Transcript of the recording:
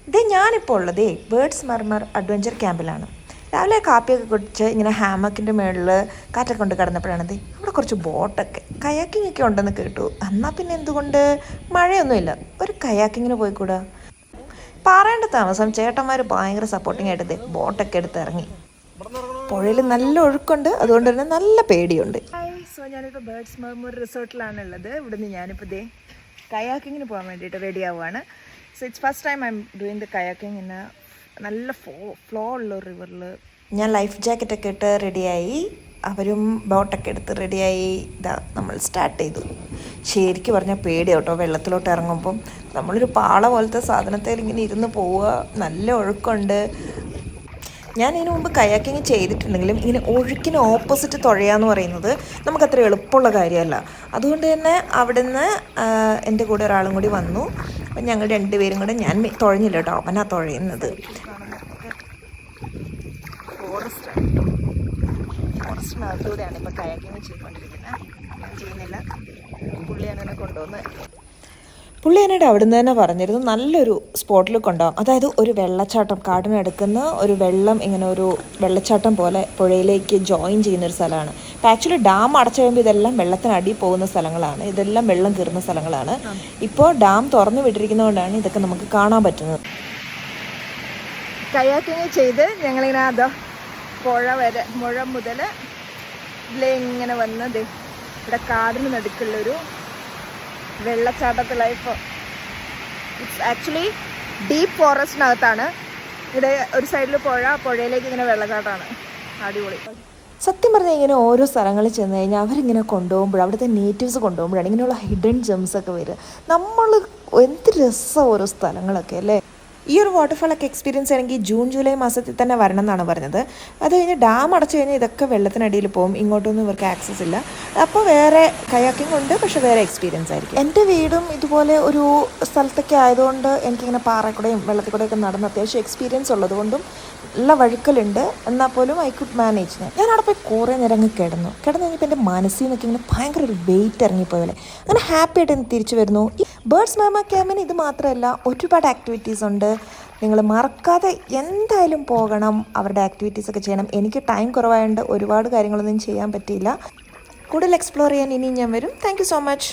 ഇത് ഞാനിപ്പോൾ ഉള്ളത് ബേർഡ്സ് മർമർ അഡ്വഞ്ചർ ക്യാമ്പിലാണ്. രാവിലെ കാപ്പിയൊക്കെ കുടിച്ച് ഇങ്ങനെ ഹാമക്കിൻ്റെ മുകളിൽ കാറ്റൊക്കെ കൊണ്ട് കിടന്നപ്പോഴാണിത് അവിടെ കുറച്ച് ബോട്ടൊക്കെ കയാക്കിംഗ് ഒക്കെ ഉണ്ടെന്ന് കേട്ടു. എന്നാൽ പിന്നെ എന്തുകൊണ്ട് മഴയൊന്നുമില്ല, ഒരു കയാക്കിങ്ങിന് പോയിക്കൂടാ. പറയേണ്ട താമസം ചേട്ടന്മാർ ഭയങ്കര സപ്പോർട്ടിങ് ആയിട്ട് ബോട്ടൊക്കെ എടുത്ത് ഇറങ്ങി. പുഴയിൽ നല്ല ഒഴുക്കുണ്ട്, അതുകൊണ്ട് തന്നെ നല്ല പേടിയുണ്ട്. സോ ഞാനിപ്പോൾ ബേർഡ്സ് മർമർ റിസോർട്ടിലാണുള്ളത്. ഇവിടുന്ന് ഞാനിപ്പോൾ കയാക്കിങ്ങിന് പോകാൻ വേണ്ടിയിട്ട് റെഡി ആവുകയാണ്. So it's first time I am doing the kayaking in നല്ല ഫ്ലോ ഉള്ള റിവറിൽ. ഞാൻ ലൈഫ് ജാക്കറ്റൊക്കെ ഇട്ട് റെഡിയായി, അവരും ബോട്ടൊക്കെ എടുത്ത് റെഡിയായി. ഇതാ നമ്മൾ സ്റ്റാർട്ട് ചെയ്തു. ശരിക്കും പറഞ്ഞാൽ പേടിയാണ് കേട്ടോ വെള്ളത്തിലോട്ട് ഇറങ്ങുമ്പം. നമ്മളൊരു പാള പോലത്തെ സാധനത്തിൽ ഇങ്ങനെ ഇരുന്ന് പോവുക, നല്ല ഒഴുക്കുണ്ട്. ഞാൻ ഇതിനു മുമ്പ് കയാക്കിങ് ചെയ്തിട്ടുണ്ടെങ്കിലും ഇങ്ങനെ ഒഴുക്കിന് ഓപ്പോസിറ്റ് തുഴയാന്ന് പറയുന്നത് നമുക്കത്ര എളുപ്പമുള്ള കാര്യമല്ല. അതുകൊണ്ട് തന്നെ അവിടുന്ന് എൻ്റെ കൂടെ ഒരാളും കൂടി വന്നു. അപ്പം ഞങ്ങൾ രണ്ടുപേരും കൂടെ, ഞാൻ തുഴഞ്ഞില്ല കേട്ടോ, അവനാ തുഴയുന്നത്. ഫോറസ്റ്റിനകത്തൂടെയാണ് ഇപ്പോൾ കയാക്കിങ് ചെയ്തുകൊണ്ടിരിക്കുന്നത്. ഞാൻ ചെയ്യുന്നില്ല, പുള്ളിയാണ് എന്നെ കൊണ്ടുവന്ന്. പുള്ളി എന്നോട് അവിടുന്ന് തന്നെ പറഞ്ഞിരുന്നു നല്ലൊരു സ്പോട്ടിൽ കൊണ്ടുപോകാം. അതായത് ഒരു വെള്ളച്ചാട്ടം, കാടിനടുക്കുന്ന ഒരു വെള്ളം, ഇങ്ങനെ ഒരു വെള്ളച്ചാട്ടം പോലെ പുഴയിലേക്ക് ജോയിൻ ചെയ്യുന്നൊരു സ്ഥലമാണ്. അപ്പോൾ ആക്ച്വലി ഡാം അടച്ചു കഴിയുമ്പോൾ ഇതെല്ലാം വെള്ളത്തിനടി പോകുന്ന സ്ഥലങ്ങളാണ്, ഇതെല്ലാം വെള്ളം കയറുന്ന സ്ഥലങ്ങളാണ്. ഇപ്പോൾ ഡാം തുറന്നു വിട്ടിരിക്കുന്നതുകൊണ്ടാണ് ഇതൊക്കെ നമുക്ക് കാണാൻ പറ്റുന്നത്. കയാക്കിങ് ചെയ്ത് ഞങ്ങളിങ്ങനെ അതോ പുഴ മുതൽ ഇതിലിങ്ങനെ വന്നത് ഇവിടെ കാടിന് നടുക്കുള്ളൊരു വെള്ളച്ചാട്ടത്തെ ലൈഫ്. ഇറ്റ്സ് ആക്ച്വലി ഡീപ്പ് ഫോറസ്റ്റിനകത്താണ്. ഇവിടെ ഒരു സൈഡിൽ പുഴയിലേക്ക് ഇങ്ങനെ വെള്ളച്ചാട്ടമാണ്. അടിപൊളി. സത്യം പറഞ്ഞാൽ ഇങ്ങനെ ഓരോ സ്ഥലങ്ങളിൽ ചെന്ന് കഴിഞ്ഞാൽ അവരിങ്ങനെ കൊണ്ടുപോകുമ്പോൾ, അവിടുത്തെ നേറ്റീവ്സ് കൊണ്ടുപോകുമ്പോഴാണ് ഇങ്ങനെയുള്ള ഹിഡൻ ജെംസ് ഒക്കെ വരിക. നമ്മൾ എന്ത് രസം ഓരോ സ്ഥലങ്ങളൊക്കെ അല്ലേ. ഈ ഒരു വാട്ടർഫാളൊക്കെ എക്സ്പീരിയൻസ് ചെയ്യണമെങ്കിൽ ജൂൺ ജൂലൈ മാസത്തിൽ തന്നെ വരണം എന്നാണ് പറഞ്ഞത്. അത് കഴിഞ്ഞ് ഡാം അടച്ചു കഴിഞ്ഞാൽ ഇതൊക്കെ വെള്ളത്തിനടിയിൽ പോകും, ഇങ്ങോട്ടൊന്നും ഇവർക്ക് ആക്സസ് ഇല്ല. അപ്പോൾ വേറെ കയാക്കിംഗ് ഉണ്ട്, പക്ഷേ വേറെ എക്സ്പീരിയൻസ് ആയിരിക്കും. എൻ്റെ വീടും ഇതുപോലെ ഒരു സ്ഥലത്തൊക്കെ ആയതുകൊണ്ട് എനിക്കിങ്ങനെ പാറക്കൂടെയും വെള്ളത്തിൽ കൂടെയൊക്കെ നടന്ന് അത്യാവശ്യം എക്സ്പീരിയൻസ് ഉള്ളതുകൊണ്ടും നല്ല വഴുക്കലുണ്ട്. എന്നാൽ പോലും ഐ കുഡ് മാനേജ്. ഞാൻ അവിടെ പോയി കുറേ നേരം അങ്ങ് കിടന്നു കഴിഞ്ഞപ്പോൾ എൻ്റെ മനസ്സിൽ നിന്നൊക്കെ ഇങ്ങനെ ഭയങ്കര ഒരു വെയിറ്റ് ഇറങ്ങിപ്പോയല്ലേ. അങ്ങനെ ഹാപ്പി ആയിട്ട് തിരിച്ചു വരുന്നു. ഈ ബേർഡ്സ് മർമർ ക്യാമ്പിന് ഇത് മാത്രമല്ല, ഒരുപാട് ആക്ടിവിറ്റീസ് ഉണ്ട്. നിങ്ങൾ മറക്കാതെ എന്തായാലും പോകണം, അവരുടെ ആക്ടിവിറ്റീസൊക്കെ ചെയ്യണം. എനിക്ക് ടൈം കുറവായതുകൊണ്ട് ഒരുപാട് കാര്യങ്ങളൊന്നും ചെയ്യാൻ പറ്റിയില്ല. കൂടുതൽ എക്സ്പ്ലോർ ചെയ്യാൻ ഇനിയും ഞാൻ വരും. Thank you so much.